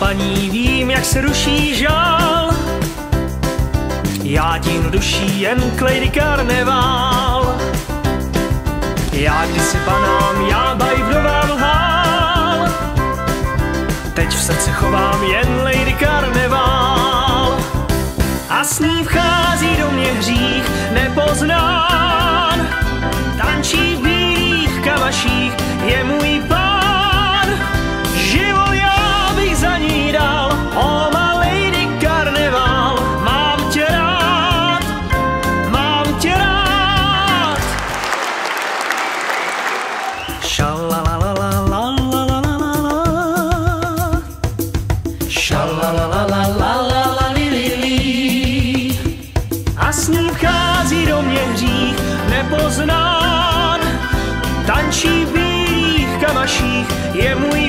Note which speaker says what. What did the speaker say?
Speaker 1: paní, vím, jak se ruší žál. Já tím duší jen k Lady Karneval. Já kdysi panám, já bajvdová lhal, teď v srdci chovám jen Lady Karneval. A s ní vchází do mě hřích nepoznán, tančí v bílých kavaších, je můj pán. Život já bych za ní dal, o má Lady Karneval. Mám tě rád, mám tě rád. Šalalalalalalalalalala, šalalalalalalalalalili. A s ní vchází do mě hřích nepoznán, tančí v bílých kamaších, je můj